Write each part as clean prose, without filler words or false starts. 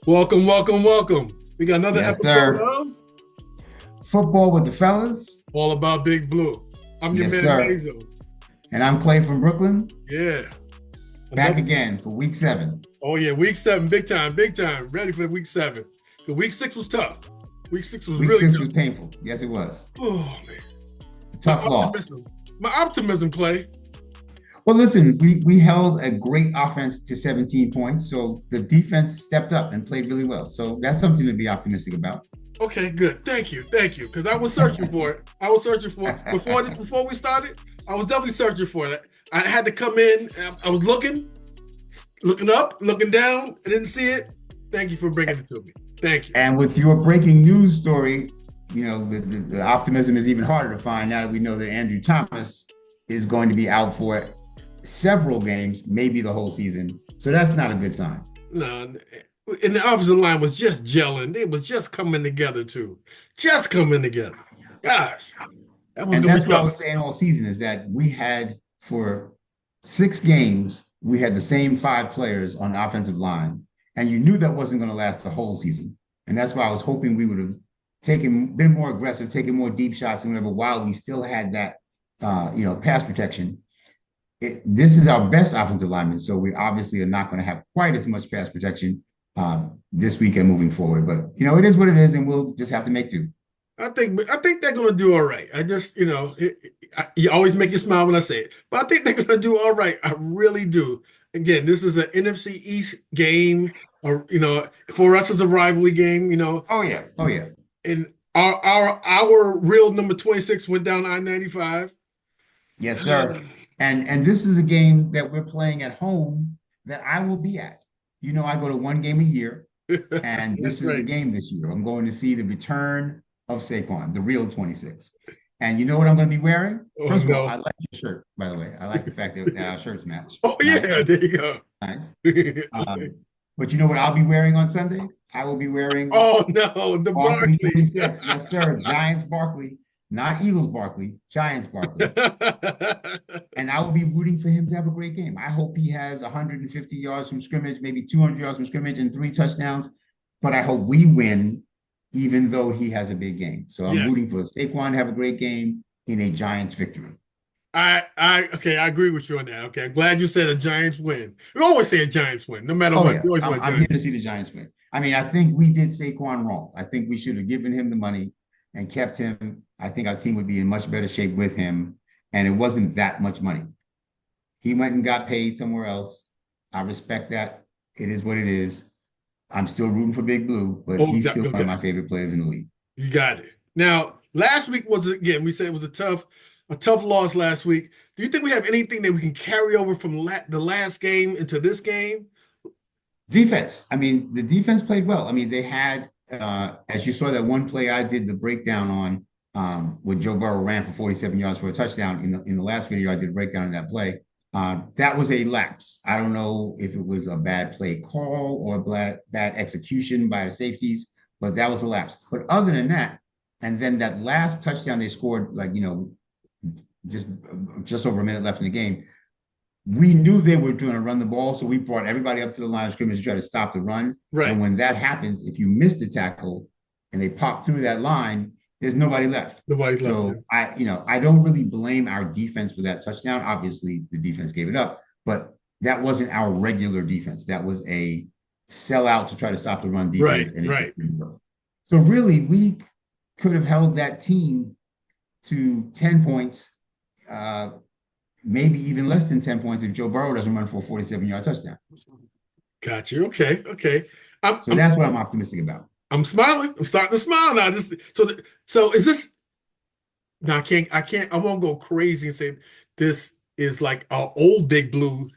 Welcome, welcome, welcome. We got another Yes, episode sir. of Football with the fellas. All About Big Blue. I'm your Yes, man, sir. Mazo. And I'm Clay from Brooklyn, Yeah. back Another, again for week 7. oh yeah, week 7, big time, big time. Ready for week 7. The week 6 was tough. Week 6 was Week really 6 tough. was painful. Yes, it was. Oh man. A My tough loss. optimism. My optimism, Clay. Well, listen, we held a great offense to 17 points, so the defense stepped up and played really well. So that's something to be optimistic about. Okay, good. Thank you. Thank you. Because I was searching for it. I was searching for it. Before we started, I was definitely searching for it. I had to come in. I was looking up, looking down. I didn't see it. Thank you for bringing it to me. Thank you. And with your breaking news story, the optimism is even harder to find now that we know that Andrew Thomas is going to be out for several games, maybe the whole season. So that's not a good sign. No, and the offensive line was just gelling. It was just coming together too. Just coming together. Gosh, that was And gonna that's be what I tough. was saying all season is that we had for 6 games, we had the same 5 players on the offensive line. And you knew that wasn't going to last the whole season. And that's why I was hoping we would have been more aggressive, taken more deep shots and whatever, while we still had that pass protection. This is our best offensive lineman, so we obviously are not going to have quite as much pass protection this weekend moving forward. But it is what it is, and we'll just have to make do. I think they're gonna do all right. I just you always make you smile when I say it, but I think they're gonna do all right. I really do. Again, this is an NFC East game, or for us as a rivalry game. Oh yeah, oh yeah, And our real number 26 went down I-95. yes sir. And this is a game that we're playing at home that I will be at. I go to one game a year, and That's this is the right. game this year. I'm going to see the return of Saquon, the real 26. And you know what I'm going to be wearing? Oh First of all, no. I like your shirt, by the way. I like the fact that our shirts match. Oh Nice, yeah, there you go. nice. But you know what I'll be wearing on Sunday? I will be wearing Oh no, the Barkley Barkley. 26. Yes, sir. Giants Barkley, not Eagles Barkley, Giants Barkley. And I will be rooting for him to have a great game. I hope he has 150 yards from scrimmage, maybe 200 yards from scrimmage, and 3 touchdowns. But I hope we win, even though he has a big game. So I'm Yes. rooting for Saquon to have a great game in a Giants victory. I agree with you on that. Okay, I'm glad you said a Giants win. We always say a Giants win, no matter Oh what. yeah, We always I'm, want a I'm here Giants. to see the Giants win. I mean, I think we did Saquon wrong. I think we should have given him the money and kept him. I think our team would be in much better shape with him, and it wasn't that much money. He went and got paid somewhere else. I respect that. It is what it is. I'm still rooting for Big Blue, but Oh, he's still one of okay, my favorite players in the league. you got it. Now, last week was again. We said it was a tough loss last week. Do you think we have anything that we can carry over from the last game into this game? Defense. I mean, the defense played well. I mean, they had, as you saw that one play I did the breakdown on, when Joe Burrow ran for 47 yards for a touchdown. In the last video, I did a breakdown of that play. That was a lapse. I don't know if it was a bad play call or bad execution by the safeties, but that was a lapse. But other than that, and then that last touchdown they scored, like just just over a minute left in the game. We knew they were going to run the ball, so we brought everybody up to the line of scrimmage to try to stop the run. Right. And when that happens, if you miss the tackle and they pop through that line, there's nobody left. Nobody's left So there. I don't really blame our defense for that touchdown. Obviously, the defense gave it up, but that wasn't our regular defense. That was a sellout to try to stop the run Right. defense, and it Right. just didn't work. So really, we could have held that team to 10 points, maybe even less than 10 points if Joe Burrow doesn't run for a 47-yard touchdown. Got you. Okay. Okay. I'm So I'm that's what I'm optimistic about. I'm smiling. I'm starting to smile now. So is this now? I won't go crazy and say this is like our old Big Blue,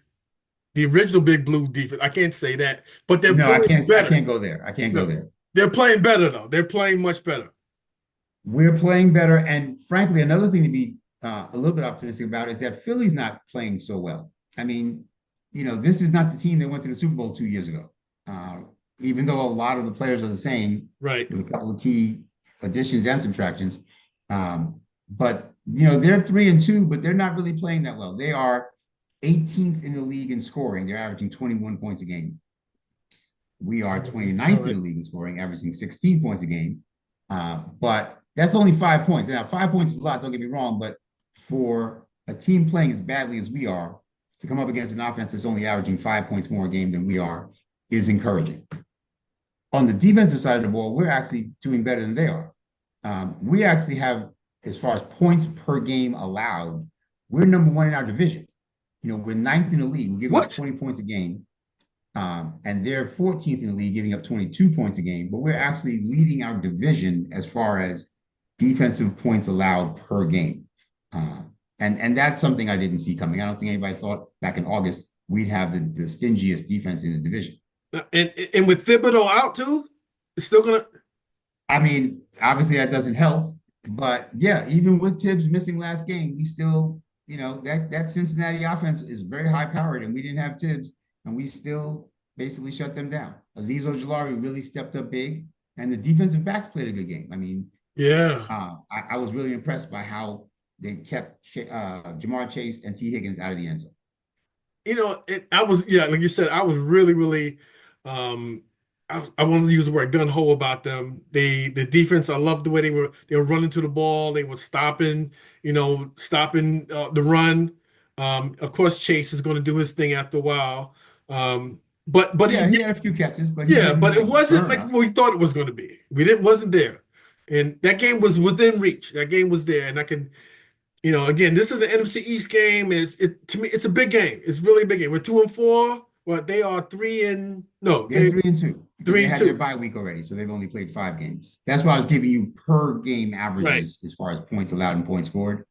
the original Big Blue defense. I can't say that, but they're No, I playing can't. I better. can't go there. I can't go No, there. they're playing better though. They're playing much better. We're playing better, and frankly, another thing to be a little bit optimistic about is that Philly's not playing so well. I mean, this is not the team that went to the Super Bowl 2 years ago. Uh, Even though a lot of the players are the same, Right. with a couple of key additions and subtractions. But they're 3-2, but they're not really playing that well. They are 18th in the league in scoring. They're averaging 21 points a game. We are All 29th in right. the league in scoring, averaging 16 points a game. But that's only 5 points. Now, 5 points is a lot, don't get me wrong, but for a team playing as badly as we are, to come up against an offense that's only averaging 5 points more a game than we are is encouraging. On the defensive side of the ball, we're actually doing better than they are. We actually have, as far as points per game allowed, we're number one in our division. We're ninth in the league. We're giving up What? 20 points a game. And they're 14th in the league, giving up 22 points a game. But we're actually leading our division as far as defensive points allowed per game. And that's something I didn't see coming. I don't think anybody thought back in August we'd have the stingiest defense in the division. And with Thibodeau out too, it's still gonna. I mean, obviously that doesn't help, but yeah, even with Tibbs missing last game, we still, that Cincinnati offense is very high powered, and we didn't have Tibbs, and we still basically shut them down. Azeez Ojulari really stepped up big, and the defensive backs played a good game. I mean, Yeah. I was really impressed by how they kept Jamar Chase and T. Higgins out of the end zone. I was, yeah, like you said, I was really, really, um, I wanted to use the word gun ho about them. The defense, I loved the way they were running to the ball. They were stopping the run. Of course, Chase is going to do his thing after a while. But Yeah, he had a few catches, but he yeah, didn't but it like wasn't burn like us. we thought it was going to be. We didn't wasn't there, and that game was within reach. That game was there, and I can. Again, this is the NFC East game. To me, it's a big game. It's really a big game. We're 2-4. Well, they are three and no, They're they 3-2 because three they and had their two. bye week already, so they've only played 5 games. That's why I was giving you per game Right. averages as far as points allowed and points scored,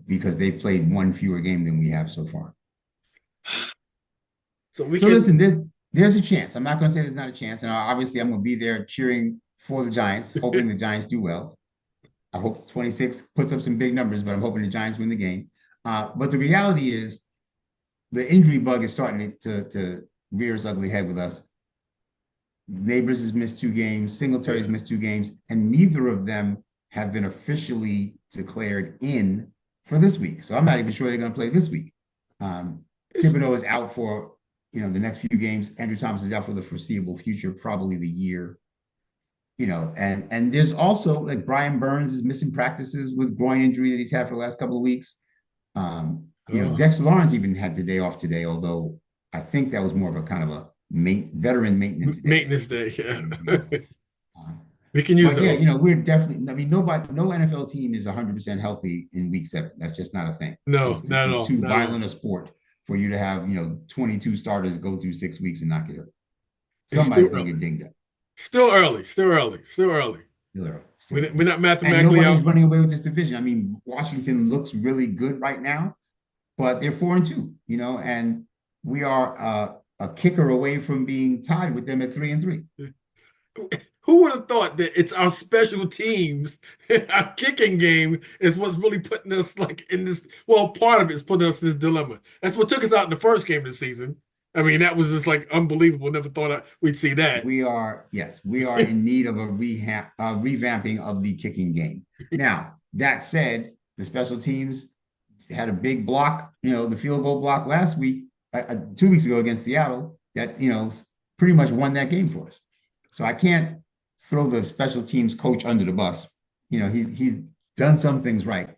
because they've played one fewer game than we have so far. So we So can. listen, there's a chance. I'm not going to say there's not a chance, and obviously I'm going to be there cheering for the Giants, hoping the Giants do well. I hope 26 puts up some big numbers, but I'm hoping the Giants win the game. But the reality is, the injury bug is starting to rear its ugly head with us. Neighbors has missed 2 games, Singletary's Yeah. missed 2 games, and neither of them have been officially declared in for this week. So I'm not even sure they're going to play this week. It's Thibodeau is out for the next few games. Andrew Thomas is out for the foreseeable future, probably the year. And there's also like Brian Burns is missing practices with groin injury that he's had for the last couple of weeks. oh, Dexter Lawrence even had the day off today, although I think that was more of a kind of a veteran maintenance day. I maintenance think day. Yeah. uh, We can use but yeah, those. we're definitely. I mean, no NFL team is 100% healthy in week 7. That's just not a thing. No, This not at is all. too Not at all. violent a sport for you to have 22 starters go through 6 weeks and not get hurt. It's still Somebody's gonna early. get dinged up. Still early. Still early. Still early. Still We're early. not And mathematically nobody's out. running away with this division. I mean, Washington looks really good right now, but they're 4-2. And we are a kicker away from being tied with them at 3-3. Who would have thought that it's our special teams, our kicking game is what's really putting us like in this? Well, part of it's putting us in this dilemma. That's what took us out in the first game of the season. I mean, that was just like unbelievable. Never thought we'd see that. We are in need of a revamping of the kicking game. Now, that said, the special teams had a big block, the field goal block last week, 2 weeks ago against Seattle, that pretty much won that game for us. So I can't throw the special teams coach under the bus. He's done some things right,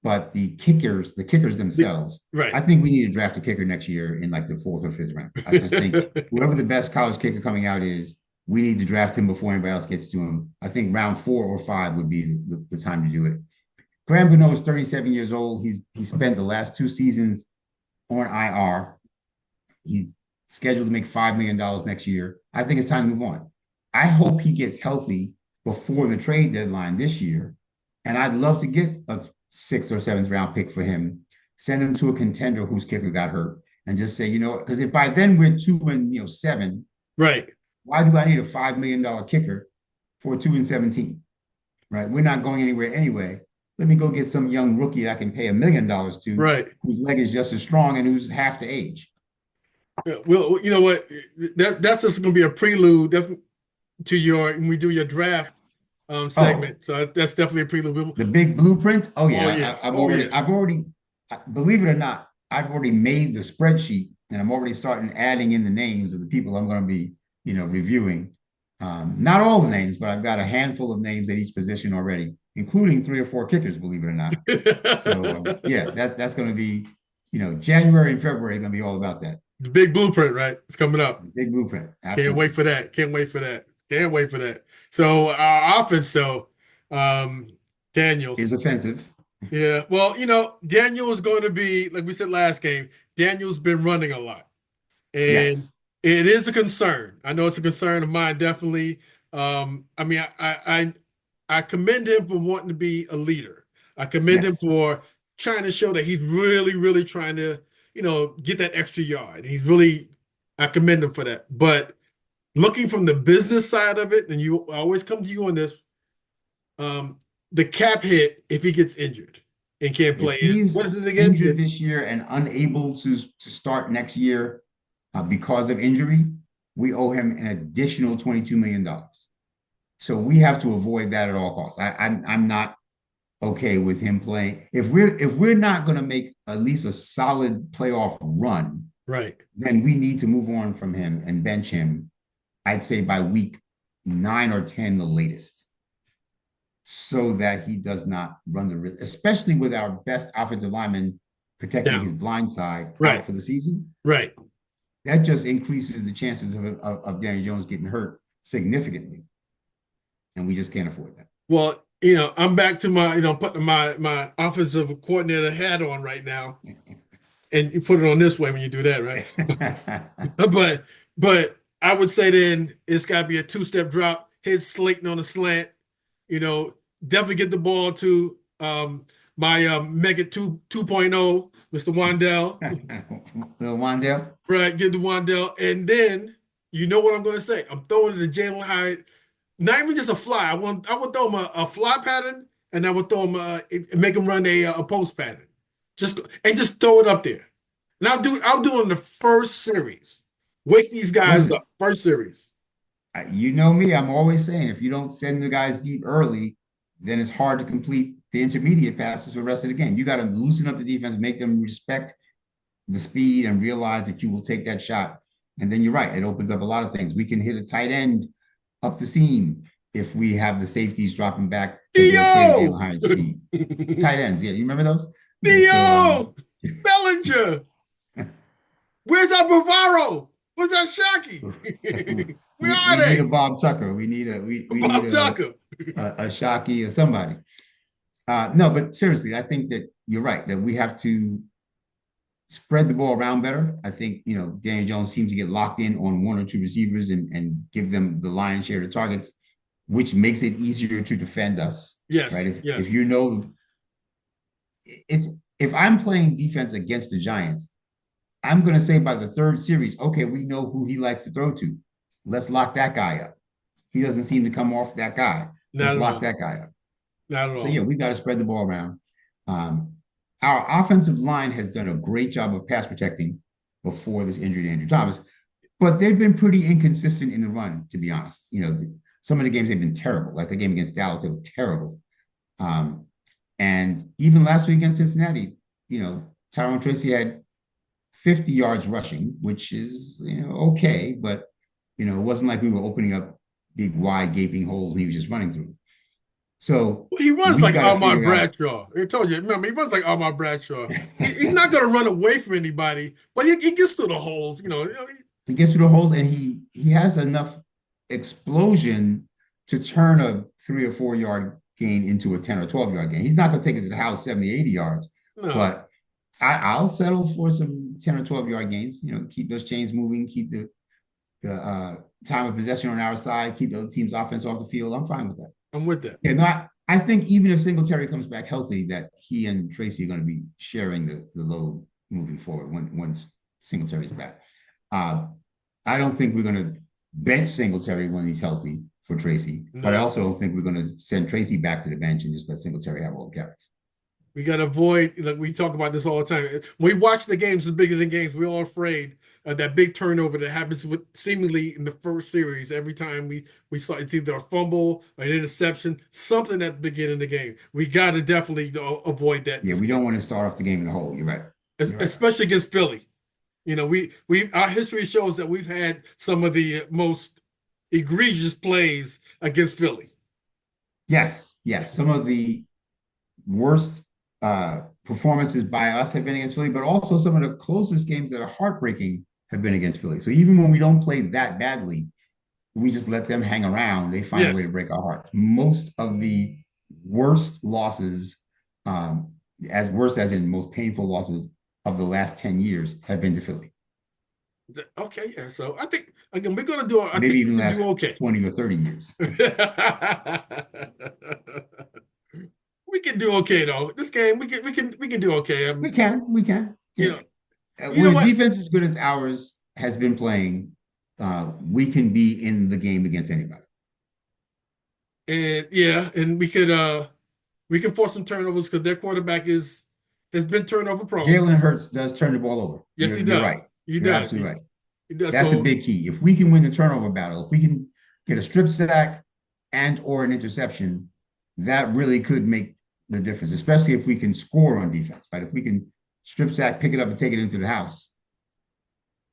but the kickers themselves, Right. I think we need to draft a kicker next year in like the 4th or 5th round. I just think whoever the best college kicker coming out is, we need to draft him before anybody else gets to him. I think round 4 or 5 would be the time to do it. Graham Gano is 37 years old. He spent the last 2 seasons on IR. He's scheduled to make $5 million next year. I think it's time to move on. I hope he gets healthy before the trade deadline this year. And I'd love to get a 6th or 7th round pick for him, send him to a contender whose kicker got hurt, and just say, because if by then we're 2-7, Right. why do I need a $5 million kicker for a 2-17? Right? We're not going anywhere anyway. Let me go get some young rookie I can pay $1 million to, Right. whose leg is just as strong and who's half the age. Yeah, well, you know what? That's just going to be a prelude. That's to when we do your draft Oh, segment. So that's definitely a prelude. the big blueprint. Oh Oh yeah, yes. Oh I've yes. already, believe it or not, I've already made the spreadsheet, and I'm already starting adding in the names of the people I'm going to be reviewing. Not all the names, but I've got a handful of names at each position already, including 3 or 4 kickers, believe it or not. So yeah, that's going to be, January and February are going to be all about that. The big blueprint, right? It's coming up. Big blueprint. Can't wait Absolutely. for that. Can't wait for that. Can't wait for that. So our offense, though, um, Daniel. Is offensive. Yeah. Well, Daniel is going to be, like we said last game, Daniel's been running a lot. And Yes. it is a concern. I know it's a concern of mine, definitely. I mean, I commend him for wanting to be a leader. I commend him Yes. for trying to show that he's really, really trying to, get that extra yard. He's really, I commend him for that. But looking from the business side of it, and I always come to you on this, the cap hit if he gets injured and can't If play is he's what is it again? injured this year and unable to start next year because of injury, we owe him an additional $22 million. So we have to avoid that at all costs. I'm not okay with him playing. If we're not going to make at least a solid playoff run, Right. then we need to move on from him and bench him. I'd say by week 9 or 10, the latest, so that he does not run the risk, especially with our best offensive lineman protecting Down. his blind side Right. out for the season. Right. That just increases the chances of Daniel Jones getting hurt significantly. And we just can't afford that. Well, I'm back to my, putting my offensive coordinator hat on right now, and you put it on this way when you do that, right? but I would say then it's got to be a two-step drop, hit Slayton on a slant, definitely get the ball to my Mega 2.0, Mr. Wandell. Little Wandell. Right, get to Wandell. And then you know what I'm going to say. I'm throwing it to Jalen Hyatt. Not even just a fly. I would throw him a fly pattern, and I would throw him make him run a post pattern. Just throw it up there. And I'll do it in the first series. Wake these guys Listen, up. First series. you know me. I'm always saying if you don't send the guys deep early, then it's hard to complete the intermediate passes for the rest of the game. You got to loosen up the defense, make them respect the speed, and realize that you will take that shot. And then you're right. It opens up a lot of things. We can hit a tight end up the seam if we have the safeties dropping back because they're afraid of Jalen Theo! Hyatt's speed. Tight ends, yeah. You remember those? Yeah. So Theo! Bellinger! Where's our Bavaro? Where's our Shockey? Where are we need a they? Bob Tucker. We need Bob Tucker. a Shockey or somebody. No, but seriously, I think that you're right that we have to spread the ball around better. I think Daniel Jones seems to get locked in on 1 or 2 receivers and give them the lion's share of targets, which makes it easier to defend us. Yes. Right. If Yes. if I'm playing defense against the Giants, I'm going to say by the third series, okay, we know who he likes to throw to. Let's lock that guy up. He doesn't seem to come off that guy. Let's lock that guy up. Not at all. So yeah, we got to spread the ball around. Our offensive line has done a great job of pass protecting before this injury to Andrew Thomas, but they've been pretty inconsistent in the run, to be honest. Some of the games they've been terrible. Like the game against Dallas, they were terrible. And even last week against Cincinnati, Tyrone Tracy had 50 yards rushing, which is okay, but it wasn't like we were opening up big, wide, gaping holes and he was just running through. So he runs like Ahmad Bradshaw. I told you, remember, he runs like Ahmad Bradshaw. He's not going to run away from anybody, but he gets through the holes. He gets through the holes, and he has enough explosion to turn a 3 or 4 yard gain into a 10 or 12 yard gain. He's not going to take it to the house 70, 80 yards, No. But I'll settle for some 10 or 12 yard gains. Keep those chains moving, keep the time of possession on our side, keep the other team's offense off the field. I'm fine with that. I'm with that. Yeah, no, I think even if Singletary comes back healthy, that he and Tracy are going to be sharing the load moving forward once Singletary's back. I don't think we're going to bench Singletary when he's healthy for Tracy, but I also don't think we're going to send Tracy back to the bench and just let Singletary have all the carries. We got to avoid, like we talk about this all the time. When we watch the games, the bigger the games, we're all afraid of that big turnover that happens with seemingly in the first series. Every time we saw it's either a fumble, an interception, something at the beginning of the game. We got to definitely avoid that. Yeah, we don't want to start off the game in the hole. You're right. Especially against Philly. We our history shows that we've had some of the most egregious plays against Philly. Yes, yes. Some of the worst performances by us have been against Philly, but also some of the closest games that are heartbreaking have been against Philly. So even when we don't play that badly, we just let them hang around. They find a way Yes. to break our hearts. Most of the worst losses, as worst as in most painful losses of the last 10 years, have been to Philly. Okay, yeah. So I think again we're gonna do. I Maybe think we even can last do okay. 20 or 30 years. We can do okay though. This game we can do okay. We can. You Yeah. know, you know When a what? defense as good as ours has been playing, we can be in the game against anybody. And yeah, and we can force some turnovers because their quarterback has been turnover prone. Jalen Hurts does turn the ball over. Yes, he You're right. does. He You're does. absolutely right. He does. That's a So big key. If we can win the turnover battle, if we can get a strip sack and or an interception, that really could make the difference, especially if we can score on defense, right? If we can strip sack, pick it up and take it into the house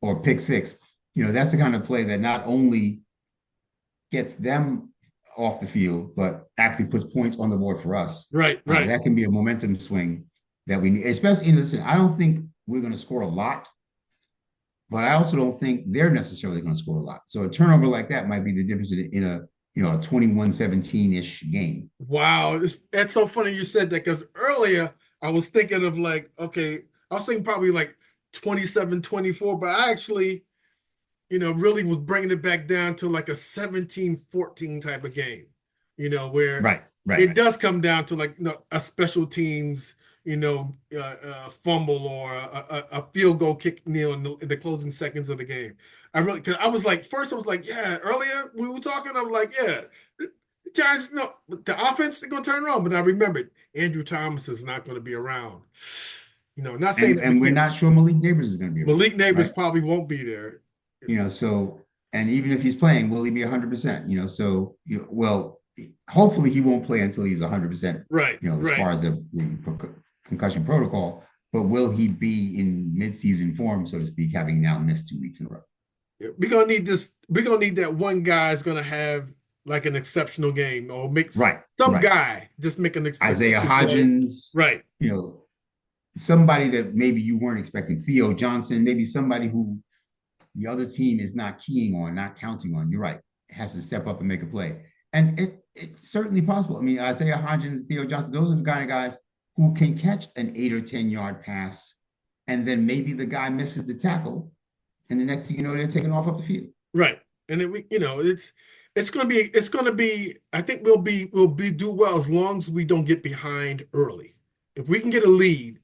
or pick six, that's the kind of play that not only gets them off the field, but actually puts points on the board for us. right, right, That can be a momentum swing that we need, especially, listen, I don't think we're going to score a lot, but I also don't think they're necessarily going to score a lot. So a turnover like that might be the difference in a 21-17-ish game. wow, that's so funny you said that because earlier I was thinking of like, okay, I was thinking probably like 27-24, but I actually, really was bringing it back down to like a 17-14 type of game, where Right, right, it right. does come down to like, a special teams, fumble or a field goal kick, in the closing seconds of the game. Because I was like, first I was like, yeah, earlier we were talking, I was like, yeah, the Giants, no, the offense, they're going to turn around. But I remembered Andrew Thomas is not going to be around. Not saying And that we and we're can't. not sure Malik Neighbors is going to be around, Malik Neighbors right? probably won't be there. So, and even if he's playing, will he be 100%? So, well, hopefully he won't play until he's 100%, Right, as right. far as the concussion protocol, but will he be in midseason form, so to speak, having now missed 2 weeks in a row? Yeah, we're gonna need this. We're gonna need that one guy's gonna have like an exceptional game, or make Right, some right. guy just make a Isaiah big play. Hodgins, Right, you know, somebody that maybe you weren't expecting, Theo Johnson, maybe somebody who the other team is not keying on, not counting on. You're right. It has to step up and make a play. And it's certainly possible. I mean, Isaiah Hodgins, Theo Johnson, those are the kind of guys who can catch an 8 or 10 yard pass, and then maybe the guy misses the tackle, and the next thing you know, they're taking off up the field. right. And then it's gonna be. I think we'll be do well as long as we don't get behind early. If we can get a lead,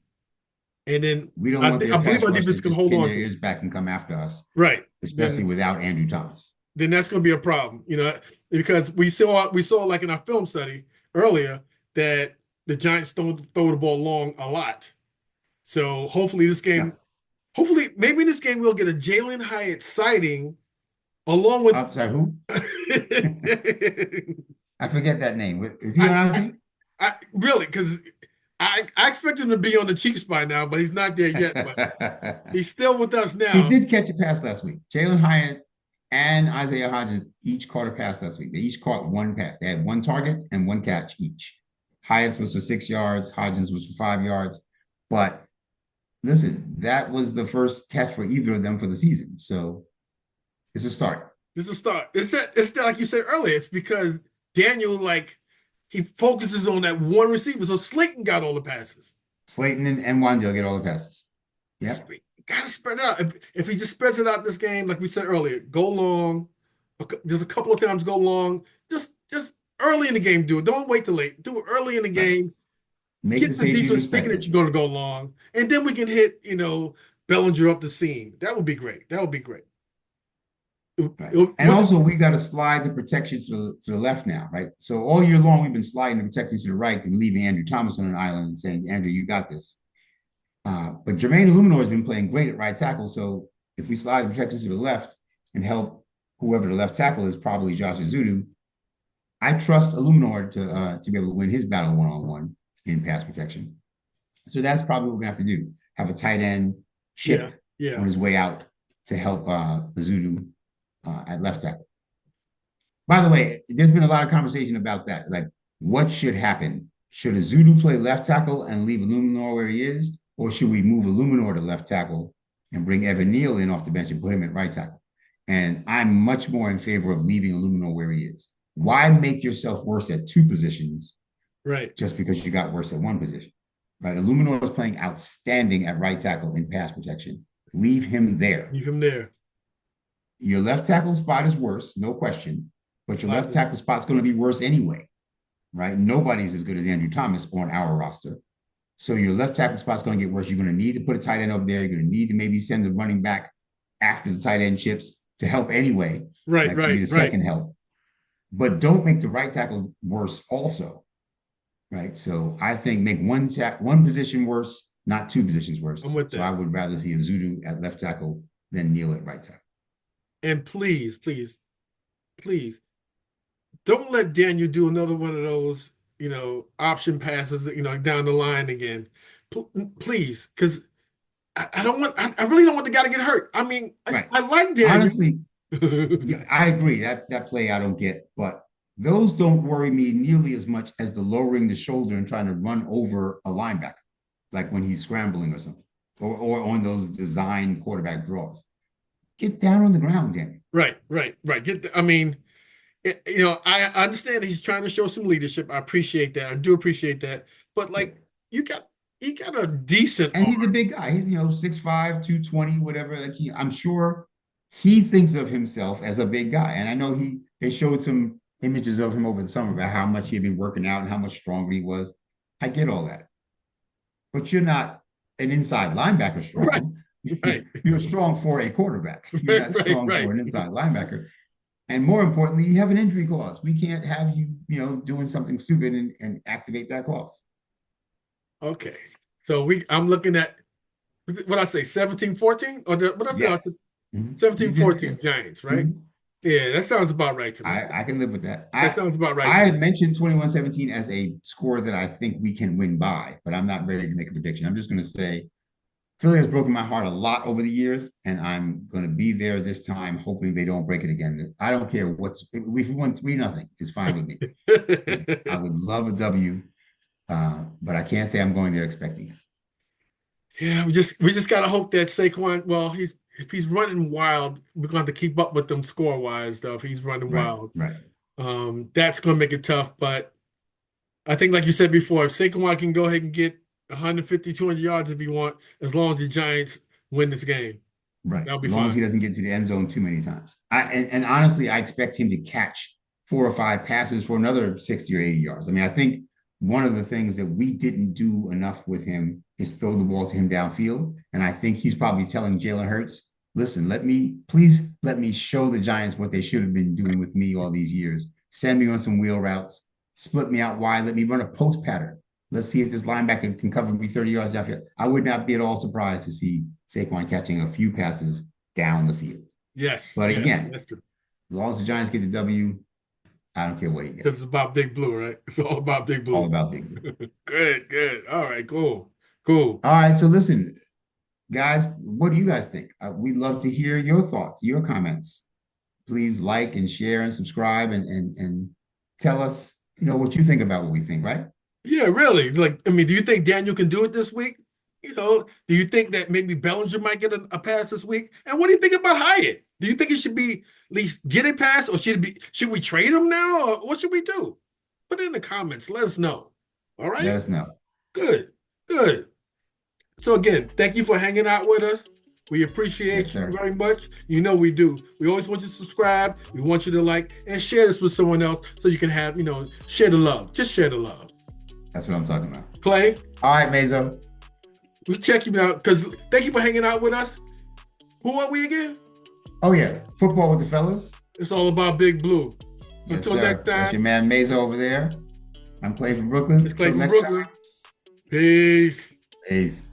and then We don't I want think their I believe pass our rush defense to can just hold pin on their to it. ears back and come after us, Right. especially without Andrew Thomas. Then that's going to be a problem, because we saw like in our film study earlier that the Giants don't throw the ball long a lot. So Yeah. hopefully maybe in this game we'll get a Jalen Hyatt sighting along with. I'm sorry, who? I forget that name. Is he on I, our I, team? I really because I expect him to be on the Chiefs by now, but he's not there yet. But he's still with us He now. did catch a pass last week. Jalen Hyatt and Isaiah Hodgins each caught a pass last week. They each caught one pass. They had one target and one catch each. Hyatt's was for 6 yards. Hodgins was for 5 yards. But listen, that was the first catch for either of them for the season. So it's a start. This is a start. It's like you said earlier. It's because Daniel, like, he focuses on that one receiver. So Slayton got all the passes. Slayton and Wandale get all the passes. Yep. Gotta spread out. If he just spreads it out this game, like we said earlier, go long. There's a couple of times go long. Just early in the game, do it. Don't wait till late. Do it early in the Right. game. Make the Get the safeties defense thinking respected. that you're going to go long, and then we can hit, Bellinger up the seam. That would be great. That would be great. Right. And also, we got to slide the protection to the left now, right? So all year long, we've been sliding the protection to the right and leaving Andrew Thomas on an island and saying, Andrew, you got this. But Jermaine Illuminor has been playing great at right tackle. So if we slide the protection to the left and help whoever the left tackle is, probably Josh Azudu, I trust Illuminor to be able to win his battle one-on-one in pass protection. So that's probably what we're going to have to do. Have a tight end Yeah. chip Yeah. on his way out to help Zudu at left tackle. By the way, there's been a lot of conversation about that. Like, what should happen? Should Zudu play left tackle and leave Illuminor where he is? Or should we move Illuminor to left tackle and bring Evan Neal in off the bench and put him at right tackle? And I'm much more in favor of leaving Illuminor where he is. Why make yourself worse at two positions Right. just because you got worse at one position? Right? Illuminor is playing outstanding at right tackle in pass protection. Leave him there. Leave him there. Your left tackle spot is worse, no question, but your left tackle spot is going to be worse anyway, right? Nobody's as good as Andrew Thomas on our roster. So your left tackle spot is going to get worse. You're going to need to put a tight end up there. You're going to need to maybe send the running back after the tight end chips to help anyway. Right, like, right, to be the second help. But don't make the right tackle worse also, right? So I think make one position worse, not two positions worse. I'm with that. So I would rather see a Zudu at left tackle than Neal at right tackle. And please, don't let Daniel do another one of those, option passes, down the line again. Please, because I really don't want the guy to get hurt. I mean, right. I like Daniel. Honestly, yeah, I agree. That play I don't get, but those don't worry me nearly as much as the lowering the shoulder and trying to run over a linebacker, like when he's scrambling or something, or on those design quarterback draws. Get down on the ground, Danny. Right. I understand he's trying to show some leadership. I appreciate that. I do appreciate that. But he got a decent and arm. He's a big guy. He's 6'5", 220, whatever. I'm sure he thinks of himself as a big guy. And I know they showed some images of him over the summer about how much he had been working out and how much stronger he was. I get all that. But you're not an inside linebacker strong. Right. Right. You're strong for a quarterback. You're not strong for an inside linebacker. And more importantly, you have an injury clause. We can't have you, doing something stupid and activate that clause. Okay. So I'm looking at what I say, 17-14? Or what I say? Yes. 17-14 Giants, right? Mm-hmm. Yeah, that sounds about right to me. I can live with that. That sounds about right. I had mentioned 21-17 as a score that I think we can win by, but I'm not ready to make a prediction. I'm just going to say Philly has broken my heart a lot over the years, and I'm going to be there this time, hoping they don't break it again. I don't care if we won 3-0, it's fine with me. I would love a W, but I can't say I'm going there expecting it. Yeah, we just got to hope that Saquon, well, if he's running wild, we're going to have to keep up with them score-wise stuff. He's running wild. Right. That's going to make it tough, but I think, like you said before, if Saquon can go ahead and get 150, 200 yards if he want, as long as the Giants win this game. Right. That'll be as long fine. as he doesn't get to the end zone too many times. And honestly, I expect him to catch 4 or 5 passes for another 60 or 80 yards. I mean, I think one of the things that we didn't do enough with him is throw the ball to him downfield. And I think he's probably telling Jalen Hurts, listen, please let me show the Giants what they should have been doing with me all these years. Send me on some wheel routes, split me out wide, let me run a post pattern. Let's see if this linebacker can cover me 30 yards downfield. I would not be at all surprised to see Saquon catching a few passes down the field. Yes. But again, that's true. As long as the Giants get the W, I don't care what he gets. Because it's about Big Blue, right? It's all about Big Blue. All about Big Blue. Good. All right, cool. All right, so listen, guys, what do you guys think? We'd love to hear your thoughts, your comments. Please like and share and subscribe and tell us, what you think about what we think, right? Yeah, really. Do you think Daniel can do it this week? Do you think that maybe Bellinger might get a pass this week? And what do you think about Hyatt? Do you think he should be at least get a pass, or should we trade him now, or what should we do? Put it in the comments. Let us know. All right? Let us know. Good. So again, thank you for hanging out with us. We appreciate you very much. We do. We always want you to subscribe. We want you to like and share this with someone else so you can have, share the love. Just share the love. That's what I'm talking about. Clay? All right, Mazo. We check you out because thank you for hanging out with us. Who are we again? Oh, yeah. Football with the fellas. It's all about Big Blue. Yes, Until next time. That's your man Mazo over there. I'm Clay from Brooklyn. It's Clay from Brooklyn. Peace. Peace.